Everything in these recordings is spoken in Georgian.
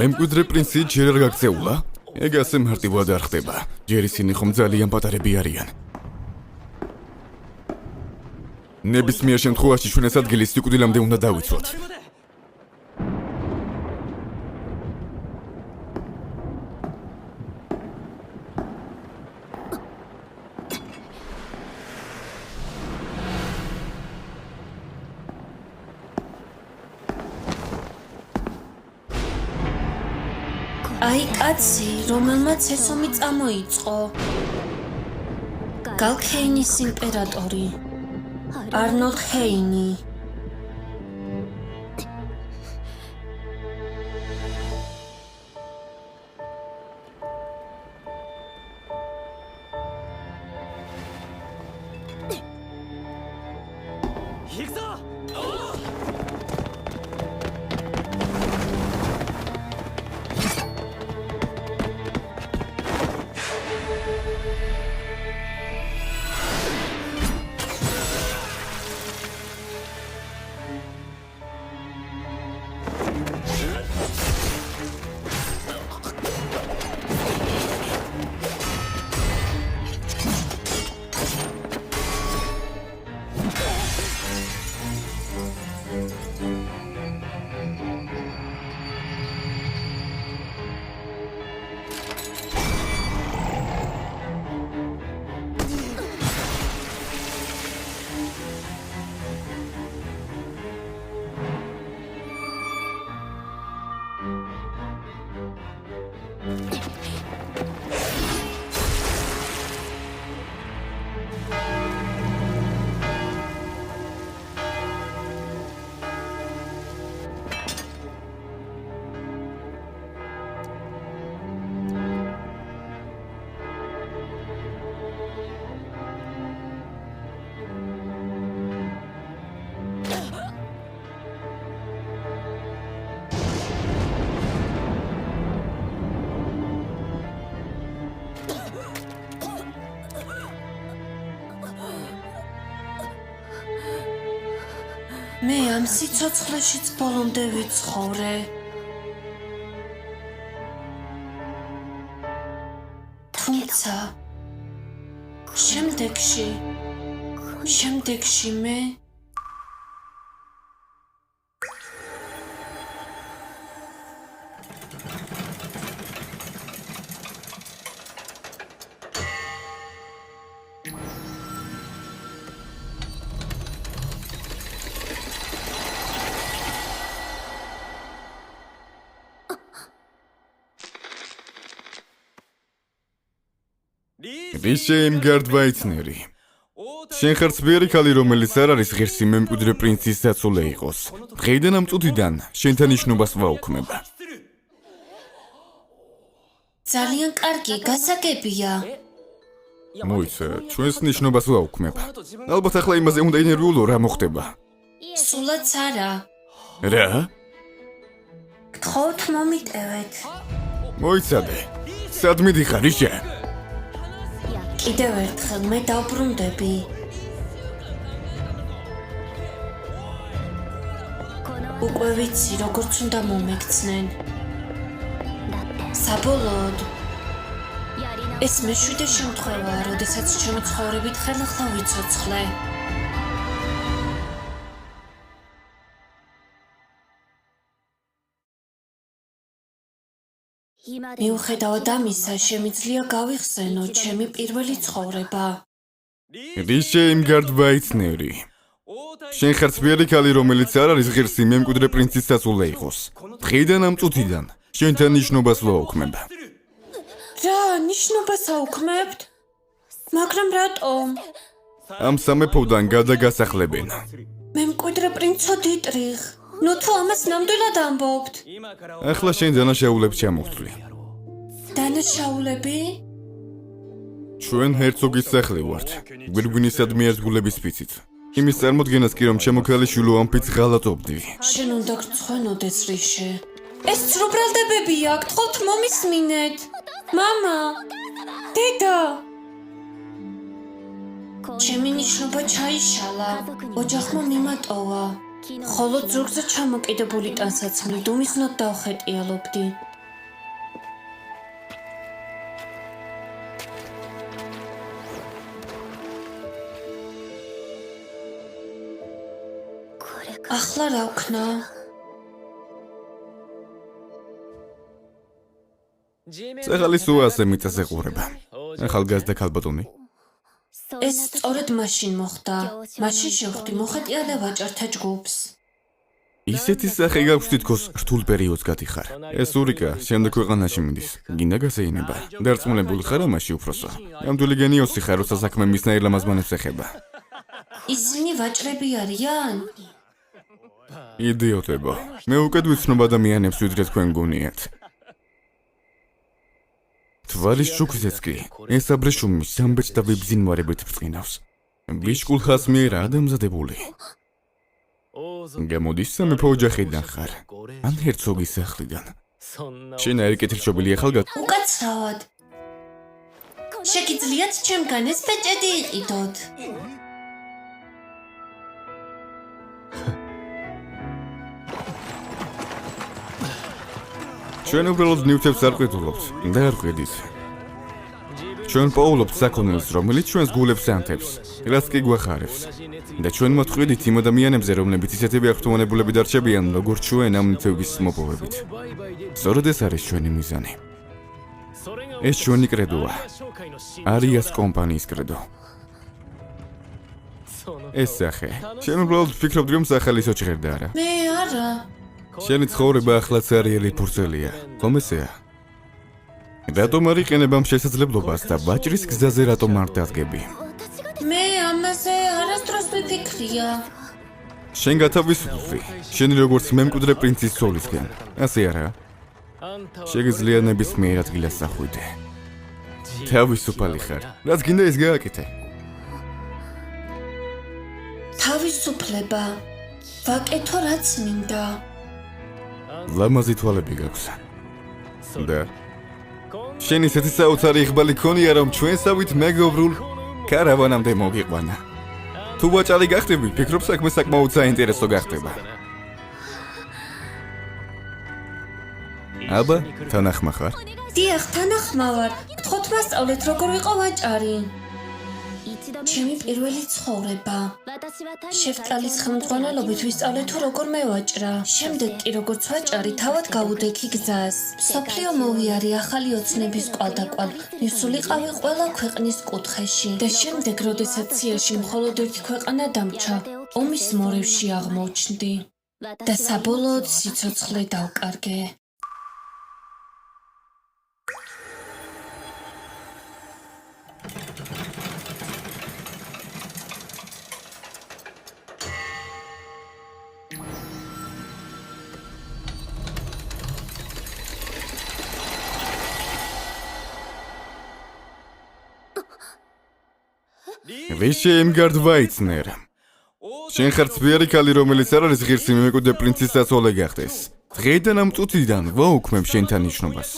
მემკვიდრე პრინცი ჯერ არ გაქცეულა? ეგ ასე მარტივად არ ხდება. ჯერ ისინი ხომ ძალიან პატარები არიან. ნებისმიერ შემთხვევაში ჩვენ ეს ადგილი სიკვდილამდე უნდა დავიცვათ. აი კაცი, რომელმაც ეს ომი წამოიწყო. გალქეინის იმპერატორი. არნოლდ ჰეინი. მე ამ სიცოცხლეშიც ბოლომდე ვიცხოვრე. თუმცა შემდეგში მე რიშეიმგარდ ვაიცნერი. შენ ხარ ძლიერი ქალი, რომელიც არ არის ღირსი მემკვიდრე პრინცის დაცულე იყოს. დღეიდან ამ წუთიდან შენთან ნიშნობას ვაუქმებ. ძალიან კარგი გასაგებია. მოიცა, ჩვენს ნიშნობას ვაუქმებ. ალბათ ახლა იმაზე უნდა ინერვიულო რა მოხდება. სულაც არა. რა? გთხოვთ მომიტევეთ. მოიცადე. სად მიდიხარ იშე? კიდევ ერთხელ მე დავბრუნდები. უკვე ვიცი, როგორც უნდა მომექცნენ. საბოლოოდ ეს მეშვიდე შემთხვევაა, როდესაც ჩემი ცხოვრებით ხელახლა ვიცოცხლე. მიუხედავად ამისა, შემიძლია გავიხსენო ჩემი პირველი ცხოვრება. რიშეიმგარდ ვაიცნერი. შენ ხარ ძლიერი ქალი, რომელიც არ არის ღირსი მემკვიდრე პრინცის დაცულე იყოს. დღეიდან ამ წუთიდან შენთან ნიშნობას ვაუქმებ. რა ნიშნობას აუქმებთ? მაგრამ რატომ? ამ სამეფოდან გადაგასახლებენ. მემკვიდრე პრინცო დიტრიხ. ნუ თუ ამას ნამდვილად ამბობთ. ახლა შენ დანაშაულებს ჩამოვთვლი. დანაშაულები? ჩვენ ჰერცოგის სახლი ვართ. გვირგვინისადმი ერთგულების ფიცით. იმის წარმოდგენას კი რომ ჩემო ქალიშვილო ამ ფიცს ღალატობდი. შენ უნდა გრცხვენოდეს რიშე. ეს ცრუბრალდებებია, გთხოვთ მომისმინეთ. მამა! დედა! ჩემი ნიშნობა ჩაიშალა. ოჯახმა მიმატოვა. ხოლო ზურგზე ჩამოკიდებული ტანსაცმლი დუმისნოდ დავხეტიალობდი. ახლა რა ვქნა? სახალის უასე მიწას ეყურება. ახალგაზრდა ქალბატონი. ეს სწორედ მაშინ მოხდა. მაშინ შევხვდი მოხეტიალე ვაჭართა ჯგუფს. ისეთი სახე გაქვს თითქოს რთულ პერიოდს გათიხარ. ეს ურიკა შემდეგ ქვეყანაში მიდის. გინდა გასეინება. დარწმუნებული ხარ ამაში უფროსო. ნამდვილი გენიოსი ხარ, როცა საქმე მისნაირ ლამაზმანებს ეხება. ისინი ვაჭრები არიან? იდიოტებო. მე უკეთ ვიცნობ ადამიანებს ვიდრე თქვენ გონიათ. თვალის შუქზეც კი ეს აბრეშუმი სამბეჭ და ვიბზინვარებით ბრწყინავს. ვიშკულხას მიერ ადამზადებული. გამოდის სამეფო ოჯახიდან ხარ, ან ჰერცოგის სახლიდან. შენ არ კეთილშობილი ახალგაზრდა. უკაცრავად. შეგიძლიათ ჩემგან ეს ბეჭედი იყიდოთ. ჩვენ უბრალოდ ნივთებს არ ყიდულობთ და არ ყიდით. ჩვენ პოულობთ საქონელს, რომელიც ჩვენს გულებს ანთებს, რაც კი გვახარებს. და ჩვენ მოთყვით იმ ადამიანებზე, რომლებიც ისეთები აღთქმულებულები დარჩებიან, როგორც ჩვენ ამ ნივთების მოპოვებით. სწორედ ეს არის ჩვენი მიზანი. ეს ჩვენი კრედოა. არიას კომპანიის კრედო. ეს სახე. შენ უბრალოდ ვფიქრობდი, რომ სახალისო ჭირდა არა. მე არა. შენი ცხოვრება ახლაც არიელი ფურცელია. ხომ ესეა? რატომ არ იყენებ ამ შესაძლებლობას და ვაჭრის გზაზე რატომ არ დადგები? მე ამაზე არასდროს ვიფიქრია. შენ გათავისუფლდი. შენი როგორც მემკვიდრე პრინცის ცოლისგან. ასე არა? შეგიძლია ნებისმიერ ადგილას სახვიდე. თავისუფალი ხარ. რაც გინდა ის გააკეთე. თავისუფლება. ვაკეთო რაც მინდა. ლამაზი თვალები გაქვს. და შენ ისეთი საოცარი იღბალი ქონია, რომ ჩვენსავით მეგობრულ კარავანამდე მოგიყვანა. თუ ვაჭარი გახდები, ფიქრობ საქმე საკმაოდ საინტერესო გახდება. აბა, თანახმა ხარ? დიახ, თანახმა ვარ. გთხოვთ მასწავლეთ, როგორ ვიყო ვაჭარი. ჩემი პირველი ცხოვრება. შეფტალის ხელმძღვანელობით ვისწავლე თუ როგორ მევაჭრა. შემდეგ კი როგორც ვაჭარი თავად გავუდექი გზას. მსოფლიო მოვიარე ახალი ოცნების კვალდაკვალ. მივსულიყავი ყველა ქვეყნის კუთხეში. და შემდეგ, როდესაც სიაში მხოლოდ ერთი ქვეყანა დამრჩა, ომის მორევში აღმოჩნდი. და საბოლოოდ სიცოცხლე დავკარგე. რიშე იმგარდ ვაიცნერ. შენ ხარ ცბიერი ქალი, რომელიც არ არის ღირსი მემკვიდრე პრინცის საცოლე გახდეს. დღეიდან ამ წუთიდან ვაუქმებ შენთან ნიშნობას.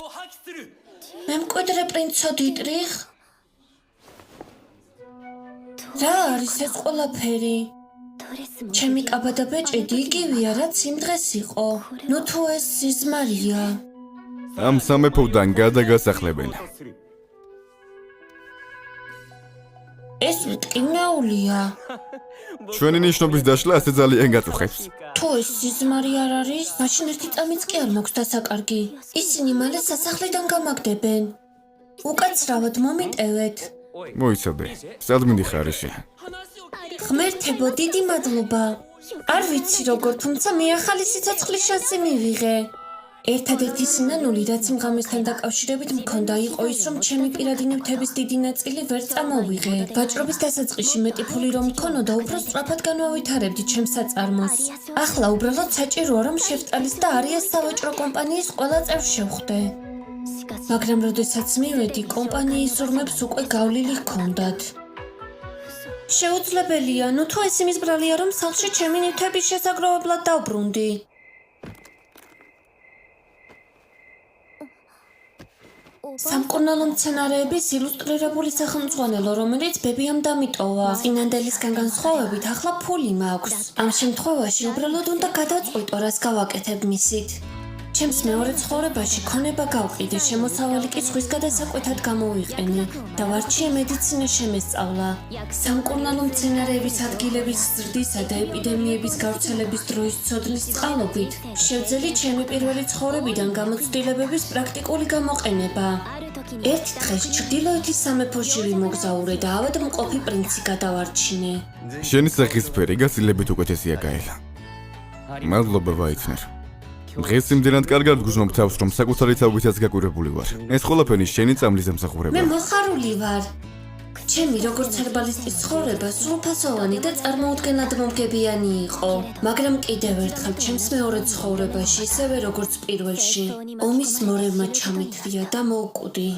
მემკვიდრე პრინცო დიტრიხ? რა არის ეს ყველაფერი? ჩემი კაბა და ბეჭედი იგივეა, რაც იმ დღეს იყო. ნუ თუ ეს სიზმარია. ამ სამეფოდან გადაგასახლებენ. ეს მტკივნეულია. ჩვენი ნიშნობის დაშლა ასე ძალიან გაწუხებს. თუ ეს სიზმარი არ არის, მაშინ ერთი წამიც კი არ მაქვს დასაკარგი. ისინი მალე სასახლიდან გამაგდებენ. უკაცრავად მომიტევეთ. მოიცადე. სად მინდიხარ რიშე? ღმერთებო, დიდი მადლობა. არ ვიცი როგორ, თუმცა მე ახალი სიცოცხლის შანსი მივიღე. ერთადერთი სინანული, რაც იმ ღამესთან დაკავშირებით მქონდა, იყო ის, რომ ჩემი პირადი ნივთების დიდი ნაწილი ვერ წამოვიღე. ვაჭრობის დასაწყისში მეტი ფული რომ მქონოდა, უფრო სწრაფად განვავითარებდი ჩემს საწარმოს. ახლა უბრალოდ საჭიროა, რომ შეფტალის და არიას სავაჭრო კომპანიის ყველა წევრს შევხვდე. მაგრამ როდესაც მივედი, კომპანიის ურმებს უკვე გავლილი ჰქონდათ. შეუძლებელია, ნუ თუ ეს იმის ბრალია, რომ სახლში ჩემი ნივთების შესაგროვებლად დავბრუნდი. სამკურნალო მცენარეების ილუსტრირებული სახელმძღვანელო, რომელიც ბებიამ დამიტოვა. წინანდელისგან განსხვავებით, ახლა ფული მაქვს. ამ შემთხვევაში უბრალოდ უნდა გადაწყვიტო, რას გავაკეთებ მისით. ჩემს მეორე ცხოვრებაში ქონება გავყიდე, შემოსავალი კი ზღვის გადასაკვეთად გამოვიყენე და ვარჩიე მედიცინა შემესწავლა. სამკურნალო მცენარეების ადგილების ზრდისა და ეპიდემიების გავრცელების დროის ცოდნის წყალობით შევძელი ჩემი პირველი ცხოვრებიდან გამოცდილებების პრაქტიკული გამოყენება. ერთ დღეს ჩრდილოეთის სამეფოში ვიმოგზაურე და ავადმყოფი პრინცი გადავარჩინე. შენი სახისფერი გაცილებით უკეთესია გაელა. მადლობა ვაიცნერ. დღეს იმდენად კარგად გგზნობ თავს, რომ საკუთარი თავითაც გაკვირვებული ვარ. ეს ყველაფერი შენი წამლის მე დამსახურებაა. მოხარული ვარ. ჩემი როგორც ჰერბალისტის ცხოვრება სრულფასოვანი და წარმოუდგენლად მომგებიანი იყო, მაგრამ კიდევ ერთხელ ჩემს მეორე ცხოვრებაში, ისევე როგორც პირველში, ომის მორევმა ჩამithრია და მოვკვდი.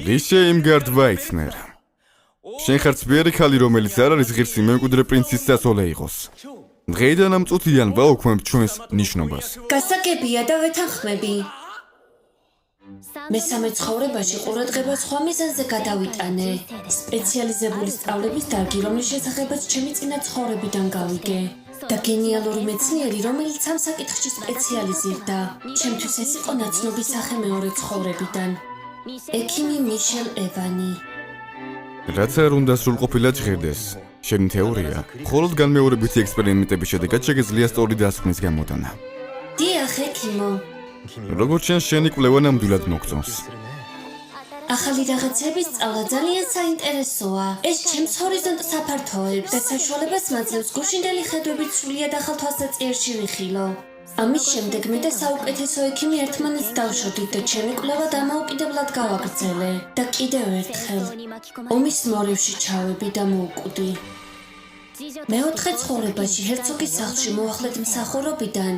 რიშე იმგარდ ვაიცნერ. შენ ხარ ძლიერი ქალი, რომელიც არ არის ღირსი მემკვიდრე პრინცის სასოლე იყოს. დღეიდან ამ წუთიდან ვაუქმებ ჩვენს ნიშნობას. გასაგებია და ვეთანხმები. მესამე ცხოვრებაში ყურადღება სხვა მიზანზე გადავიტანე. სპეციალიზებული სწავლების დარგი, რომლის შესახებაც ჩემი წინა ცხოვრებიდან გავიგე. და გენიალური მეცნიერი, რომელიც ამ საკითხში სპეციალიზირდა. ჩემთვის ეს იყო ნაცნობი სახე მეორე ცხოვრებიდან. ექიმი მიშელ ევანი. რაც არ უნდა სრულყოფილად ჟღერდეს. შენი თეორია, მხოლოდ განმეორებითი ექსპერიმენტების შედეგად შეგეძლია სწორი დასკვნის გამოტანა. დიახ, ექიმო. როგორც შენი კვლევა ნამდვილად მოგწონს. ახალი რაღაცების სწავლა ძალიან საინტერესოა. ეს ჩემს ჰორიზონტს აფართოვებს და საშუალებას მაძლევს გუშინდელი ხედვებით სრულიად ახალ თვალსაჩინოში ვიხილო. ამის შემდეგ მე და საუკეთესო ექიმი ერთმანეთს დავშორდით და ჩემი კვლევა დამოუკიდებლად გავაგრძელე. და კიდევ ერთხელ ომის მორევში ჩავები და მოვკვდი. მეოთხე ცხოვრებაში ჰერცოგის სახლში მოახლედ მსახურობიდან,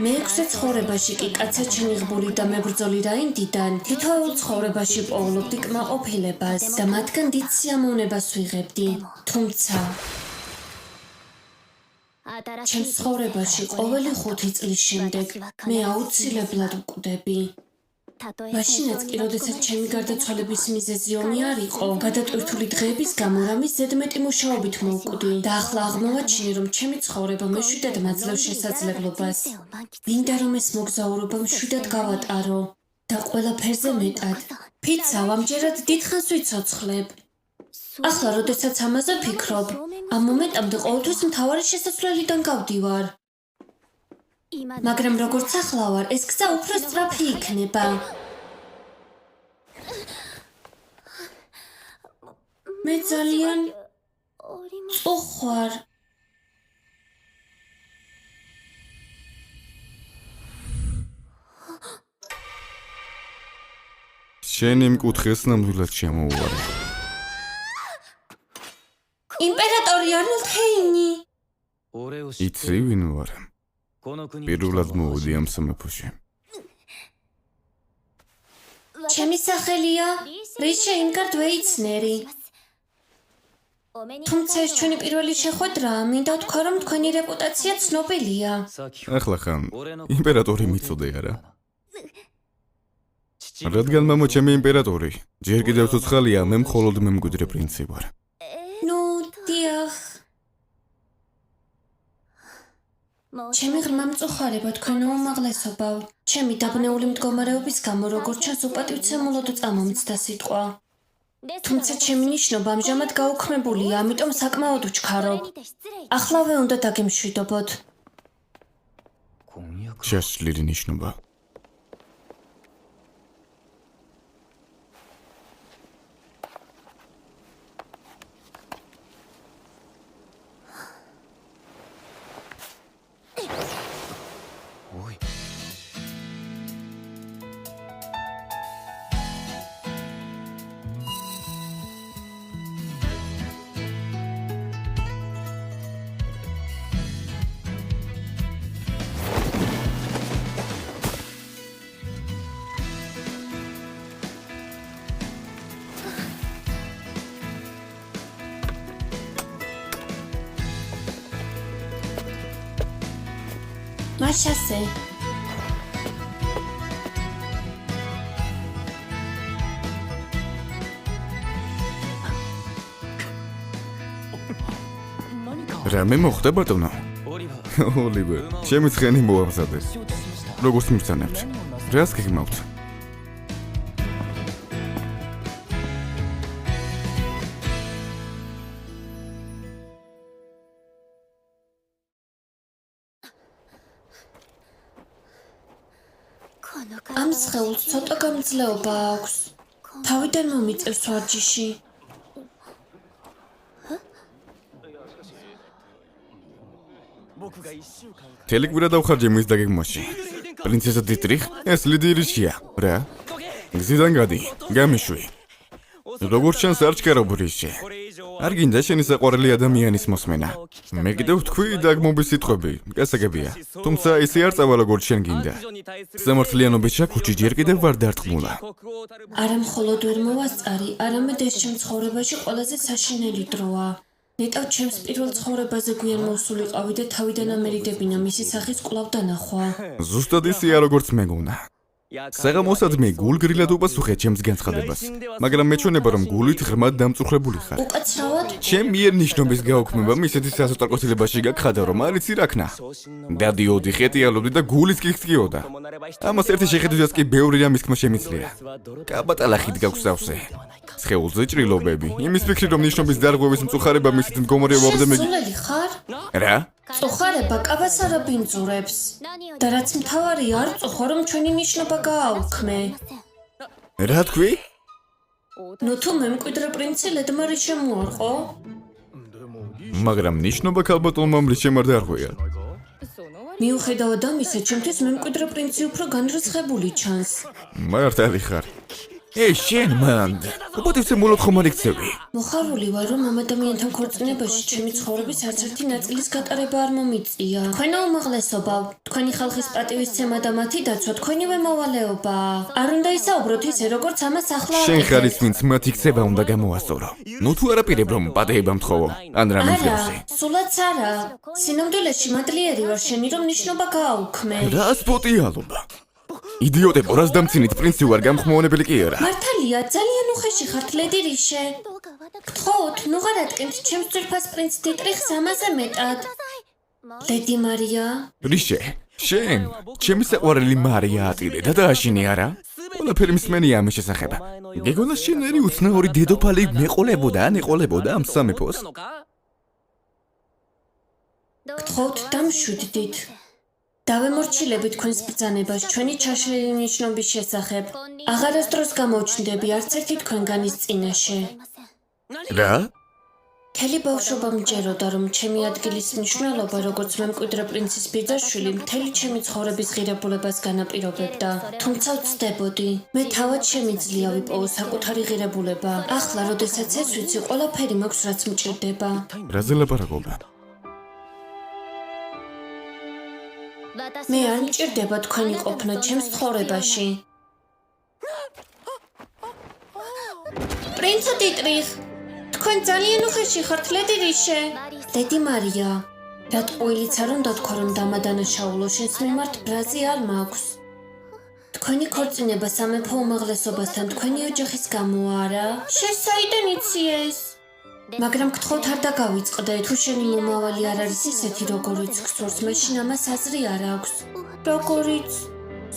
მეექვსე ცხოვრებაში კი კაცაჩენიღბული და მებრძოლი რაინდიდან თითოეულ ცხოვრებაში პოულობდი კმაყოფილებას და მათგან დიდ სიამოვნებას ვიღებდი. თუმცა ჩემს ცხოვრებაში ყოველი 5 წლის შემდეგ მე აუცილებლად ვკვდები. მაშინაც კი, როდესაც ჩემი გარდაცვალების მიზეზი ომი არ იყო, გადატვირთული დღეების გამო რამის ზედმეტი მუშაობით მოვკვდი და ახლა აღმოვაჩინე, რომ ჩემი ცხოვრება მეშვიდად მაძლევს შესაძლებლობას. მინდა რომ ეს მოგზაურობა მშვიდად გავატარო და ყველაფერზე მეტად. ფიცავ, ამჯერად დიდხანს ვიცოცხლებ. ახლა, როდესაც ამაზე ვფიქრობ, ამ მომენტამდე ყოველთვის მთავარი შესასვლელიდან გავდივარ. მაგრამ როგორც ახლა ვარ, ეს გზა უფრო სწრაფი იქნება. მე ძალიან წოხვარ. შენი მკუთხეს ნამდვილად შემოუვარე. იმპერატორი არნოლდ ჰეინი. იცი ვინ ვარ? პირველად მოვედი ამ სამეფოში. ჩემი სახელია რიშე იმგარდ ვეიცნერი. თუმცა ეს ჩვენი პირველი შეხვედრაა, მინდა ვთქვა, რომ თქვენი რეპუტაცია ცნობილია. ახლა ხან იმპერატორი მიწოდე არა? რადგან მამა ჩემი იმპერატორი, ჯერ კიდევ ცოცხალია, მე მხოლოდ მემკვიდრე პრინცი ვარ. ნუ, დიახ. ჩემი ღრმა მწუხარება თქვენო უმაღლესობავ. ჩემი დაბნეული მდგომარეობის გამო, როგორც ჩანს, უპატივცემულოდ წამომცდა სიტყვა. თუმცა ჩემი ნიშნობა ამჟამად გაუქმებულია, ამიტომ საკმაოდ ვჩქარობ. ახლავე უნდა დაგემშვიდობოთ. შესწლილი ნიშნობა. მაშასე. რამე მოხდა ბატონო? ოლივერ, ჩემი ცხენი მოამზადე. როგორც მისცანებთ? რას გიგმავთ? ამ სხეულს ცოტა გამძლეობა აქვს. თავიდან მომიწევს ვარჯიში. თელეკვირა დავხარჯე მის დაგეგმვაში. პრინცესა დიტრიხ, ეს ლიდერიშია, რა? გზიდან გადი, გამიშვი. როგორც ჩანს არ ჩქერავ ბრიში. არ გინდა შენი საყვარელი ადამიანის მოსმენა. მე კიდევ თქვი დაგმობის სიტყვები, გასაგებია. თუმცა ისე არ წავა როგორც შენ გინდა. სამართლიანობის ჩაქუჩი ჯერ კიდევ ვარ დარწმულა. არა მხოლოდ ვერ მოვასწარი, არამედ ეს ჩემ ცხოვრებაში ყველაზე საშინელი დროა. ნეტავ ჩემს პირველ ცხოვრებაზე გვიან მოსულიყავი და თავიდან ამერიდებინა მისი სახის კვლავ დანახვა. ზუსტად ისეა როგორც მეგონა. საღამოსადმი გულგრილად უპასუხე ჩემს განცხადებას, მაგრამ მეჩვენება რომ გულით ღრმად დამწუხრებული ხარ. უკაცრავად? ჩემ მიერ ნიშნობის გაუქმებამ ისეთი სასოწარკვეთილებაში გაგხადა რომ არიცი რა ქნა. დადიოდი, ხეტიალობდი და გულით კი ხწიოდა. ამას ერთი შეხედვითაც კი ბევრი რამის თქმა შემიძლია. კაბატალახით გაქვს სავსე. სხეულზე ჭრილობები, იმის ფიქრი რომ ნიშნობის დარღვევის მწუხარება მისით მდგომარეობამდე შესულელი ხარ? რა? წუხარება კაბას არ აბინძურებს. და რაც მთავარია, არ წუხარ რომ ჩვენი ნიშნობა გააუქმე. რა თქვი? ნუ თუ მემკვიდრე პრინცი ლედმარი შემოარყო? მაგრამ ნიშნობა ქალბატონმა მრიჩემ არ დაარღვია. მიუხედავად ამისა, ჩემთვის მემკვიდრე პრინცი უფრო განრისხებული ჩანს. მართალი ხარ. შენ მანდ, უპატივცემ მოლოდ ხომ არ იქცევი? მოხარული ვარ, რომ ამ ადამიანთან ქორწინებაში ჩემი ცხოვრების არც ერთი ნაწილის გატარება არ მომიწია. თქვენო უმაღლესობა, თქვენი ხალხის პატივისცემა და მათი დაცვა თქვენივე მოვალეობაა. არ უნდა ისაუბროთ ისე, როგორც ამას ახლა შენ ხარ ის, ვინც მათი ქცევა უნდა გამოასწორო. ნუ თუ არაპირებ რომ პატეება მთხოვო, ან რამე მსგავსი. სულაც არა. სინამდვილეში მადლიერი ვარ შენი, რომ ნიშნობა გააუქმე. რა სპოტიალობა? იდიოტებო, რას დამცინით, პრინცი ვარ, გამხმოვანებელი კი არა. მართალია, ძალიან უხეში ხართ, ლედი რიშე. გთხოვთ, ნუ ღარ ატკენთ ჩემს ძვირფას პრინც დიტრიხს ამაზე მეტად. ლედი მარია. რიშე, შენ, ჩემი საყვარელი მარია ატირე და დააშინე არა? ყველაფერი მსმენია ამის შესახებ. გეგონა შენერი უცნაური დედოფალი მეყოლებოდა ან ეყოლებოდა ამ სამეფოს? გთხოვთ, დამშვიდდით. დავემორჩილები თქვენს ბრძანებას ჩვენი ჩაშლილი ნიშნობის შესახებ. აღარასდროს გამოჩნდები არც ერთი თქვენგანის წინაშე. რა? მთელი ბავშვობა მჯეროდა, რომ ჩემი ადგილის მნიშვნელობა, როგორც მემკვიდრე პრინცის ბიძაშვილი, მთელი ჩემი ცხოვრების ღირებულებას განაპირობებდა. თუმცა ვცდებოდი, მე თავად შემიძლია ვიპოვო საკუთარი ღირებულება. ახლა, როდესაც ეს ვიცი, ყველაფერი მაქვს, რაც მჭირდება. რაზე ლაპარაკობ? მე არ მჭირდება თქვენი ყოფნა ჩემს ცხოვრებაში. პრინც დიტრიხ, თქვენ ძალიან უხეში ხართ, ლედი რიშე. ლედი მარია, რა ტყუილიც არ უნდა თქვა, რომ დამადანაშაულო შენს მიმართ ბრაზი არ მაქვს. თქვენი ქორწინება სამეფო უმაღლესობასთან თქვენი ოჯახის გამოა არა? შენ საიდან იცი ეს? მაგრამ გთხოვთ არ დაგავიწყდე, თუ შენი მომავალი არ არის ისეთი, როგორიც გსურს, მაშინ ამას აზრი არ აქვს. როგორიც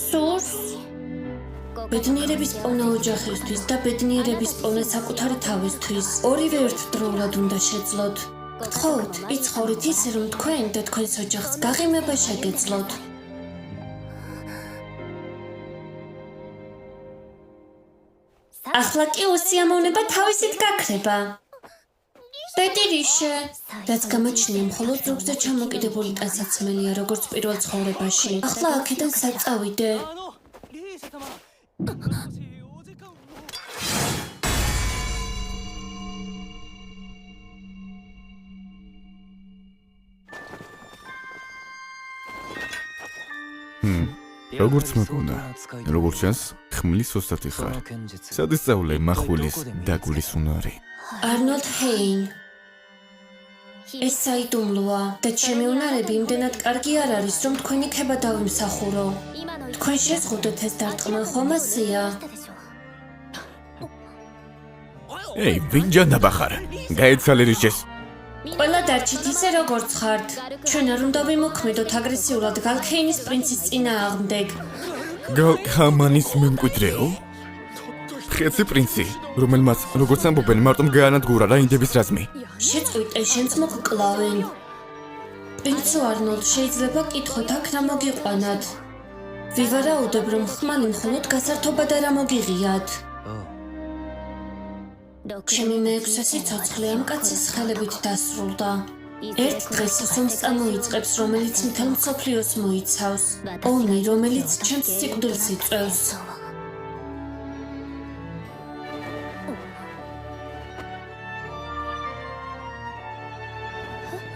სურს? ბედნიერების პოვნა ოჯახისთვის და ბედნიერების პოვნა საკუთარი თავისთვის. ორივე ერთდროულად უნდა შეძლოთ. გთხოვთ, იცხოვრით ისე, რომ თქვენ და თქვენს ოჯახს გაღიმება შეგეძლოთ. ახლა კი უსიამოვნება თავისით გაქრება. ლედი რიშე, რაც გამოჩნია მხოლოდ ზოგზე ჩამოკიდებული ტანსაცმელია, როგორც პირველ ცხოვრებაში. ახლა აქედან საწავიდე. როგორც მოგონა, როგორც ჩანს, ხმლის ოსტატი ხარ. სადისწავლე მახვილის დაგულის უნარი. არნოლდ ჰეინ. ეს საიდუმლოა და ჩემი უნარები იმდენად კარგი არ არის, რომ თქვენი ქება დავიმსახურო. თქვენ შეზღუდეთ ეს დარტყმა, ხომ ასეა? ვინ ჯანდაბა ხარ? გაეცალე რიშეს. ყველა დარჩით ისე როგორც ხართ. ჩვენ არ უნდა ვიმოქმედოთ აგრესიულად გალქეინის პრინცის წინააღმდეგ. გალქამანის მემკვიდრეო? ხეცი პრინცი, რომელმაც, როგორც ამბობენ, მარტომ გაანადგურა რა ინდების რაზმი. შეწყვიტე, შენც მოგკლავენ. პრინცო არნოლდ, შეიძლება კითხოთ აქ რა მოგიყვანათ. ვივარაუდებ, რომ ხმალი მხოლოდ გასართობად არ მოგიღიათ. ჩემი მეექვსე სიცოცხლე ამ კაცის ხელებით დასრულდა. ერთ დღეს ის ომს წამოიწყებს, რომელიც მთელ მსოფლიოს მოიცავს. ომი, რომელიც ჩემს სიკვდილს იწვევს.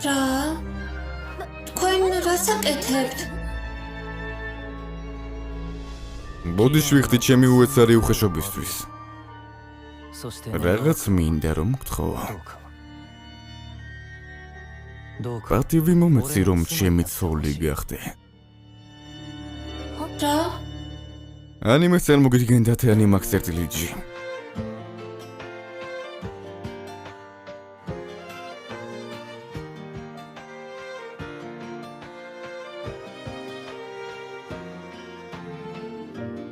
რა? თქვენ რას აკეთებთ? ბოდი შვიხდი ჩემი უეცარი უხეშობისთვის. რაღაც მინდა რომ გთხოვ. პატივი მომეცი რომ ჩემი ცოლი გახდე. რა? ანიმეს წარმოგიდგენდათ ანიმაქს წერტილიჯი.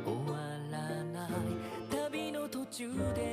終わらない旅の途中で